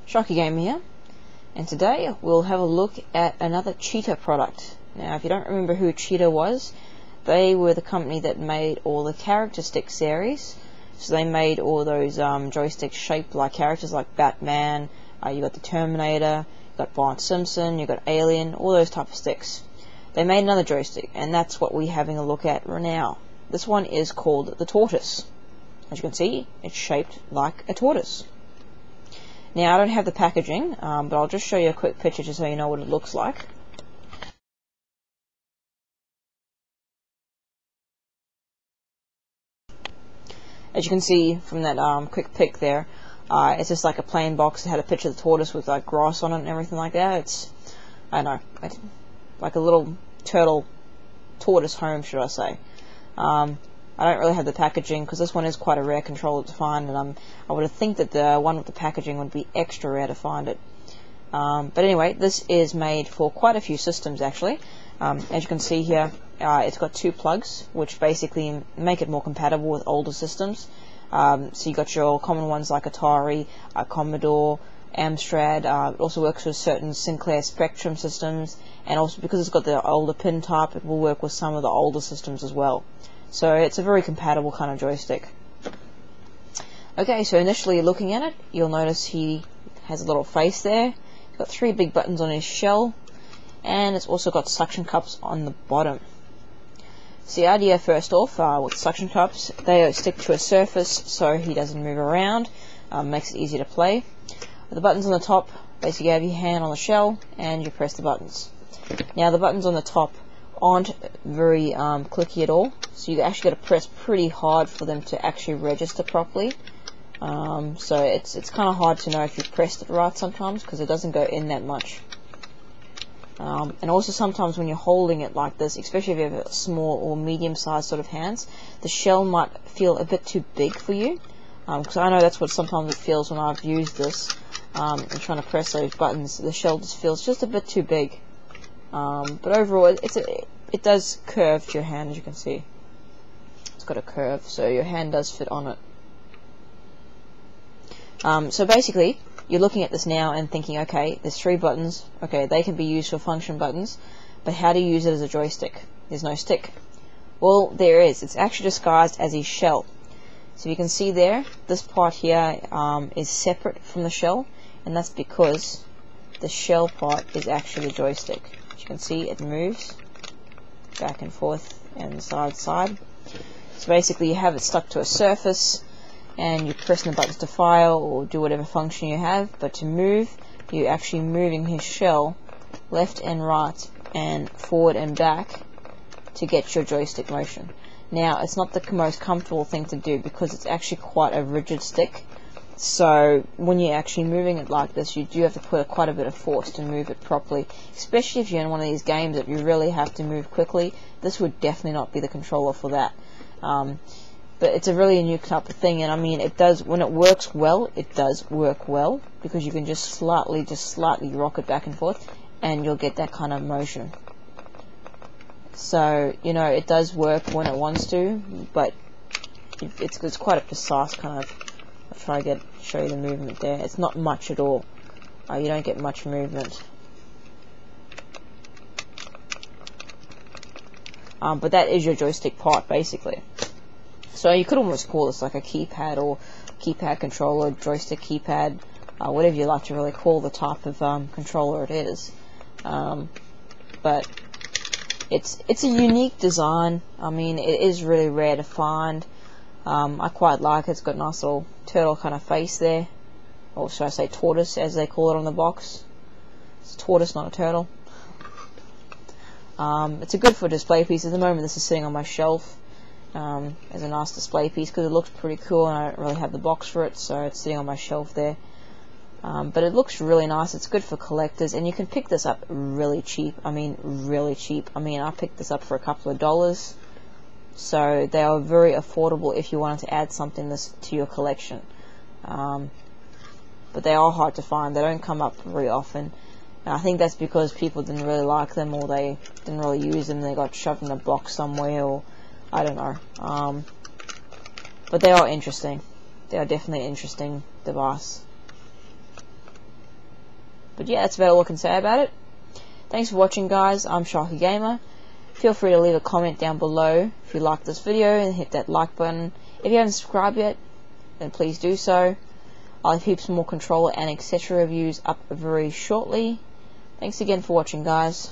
Sharkie Gamer here, and today we'll have a look at another Cheetah product. Now, if you don't remember who Cheetah was, they were the company that made all the character stick series. So they made all those joysticks shaped like characters like Batman, you got the Terminator, you got Bart Simpson, you got Alien, all those type of sticks. They made another joystick, and that's what we're having a look at right now. This one is called the Tortoise. As you can see, it's shaped like a tortoise. Now, I don't have the packaging, but I'll just show you a quick picture just so you know what it looks like. As you can see from that quick pic there, it's just like a plain box. It had a picture of the tortoise with like grass on it and everything like that. It's, I don't know, it's like a little turtle tortoise home, should I say. I don't really have the packaging because this one is quite a rare controller to find, and I would think that the one with the packaging would be extra rare to find it. But anyway, this is made for quite a few systems actually. As you can see here, it's got two plugs which basically make it more compatible with older systems. So you got your common ones like Atari, Commodore, Amstrad. It also works with certain Sinclair Spectrum systems, and also because it's got the older pin type, it will work with some of the older systems as well. So it's a very compatible kind of joystick. Okay, so initially looking at it, you'll notice he has a little face there. He's got three big buttons on his shell, and it's also got suction cups on the bottom. So the idea first off, with suction cups, they stick to a surface so he doesn't move around, makes it easy to play. With the buttons on the top, basically you have your hand on the shell and you press the buttons. Now the buttons on the top aren't very clicky at all, so you actually got to press pretty hard for them to actually register properly. So it's kind of hard to know if you pressed it right sometimes because it doesn't go in that much. And also sometimes when you're holding it like this, especially if you have small or medium-sized sort of hands, the shell might feel a bit too big for you. Because I know that's what sometimes it feels when I've used this and trying to press those buttons. The shell just feels just a bit too big. But overall, it does curve to your hand, as you can see. It's got a curve, so your hand does fit on it. So basically, you're looking at this now and thinking, okay, there's three buttons. Okay, they can be used for function buttons, but how do you use it as a joystick? There's no stick. Well, there is. It's actually disguised as a shell. So you can see there, this part here is separate from the shell, and that's because the shell part is actually the joystick. As you can see, it moves back and forth and side to side. So basically you have it stuck to a surface and you're pressing the buttons to fire or do whatever function you have, but to move, you're actually moving his shell left and right and forward and back to get your joystick motion. Now, it's not the most comfortable thing to do because it's actually quite a rigid stick. So when you're actually moving it like this, you do have to put quite a bit of force to move it properly, especially if you're in one of these games that you really have to move quickly. This would definitely not be the controller for that. But it's a really unique type of thing, and I mean, it does, when it works well, it does work well, because you can just slightly rock it back and forth, and you'll get that kind of motion. So, you know, it does work when it wants to, but it's quite a precise kind of. I'll try to show you the movement there. It's not much at all. You don't get much movement. But that is your joystick part, basically. So you could almost call this like a keypad or keypad controller, joystick keypad, whatever you like to really call the type of controller it is. But it's a unique design. I mean, it is really rare to find. I quite like it. It's got a nice little turtle kind of face there, or should I say tortoise, as they call it on the box. It's a tortoise, not a turtle. It's a good for display piece. At the moment, this is sitting on my shelf as a nice display piece because it looks pretty cool, and I don't really have the box for it, so it's sitting on my shelf there. But it looks really nice. It's good for collectors, and you can pick this up really cheap. I mean, really cheap. I mean, I picked this up for a couple of dollars. So they are very affordable if you wanted to add something to your collection. But they are hard to find. They don't come up very often. And I think that's because people didn't really like them, or they didn't really use them. They got shoved in a box somewhere, or I don't know. But they are interesting. They are definitely an interesting device. But yeah, that's about all I can say about it. Thanks for watching, guys. I'm Sharkie Gamer. Feel free to leave a comment down below if you liked this video and hit that like button. If you haven't subscribed yet, then please do so. I'll have heaps more controller and etc. reviews up very shortly. Thanks again for watching, guys.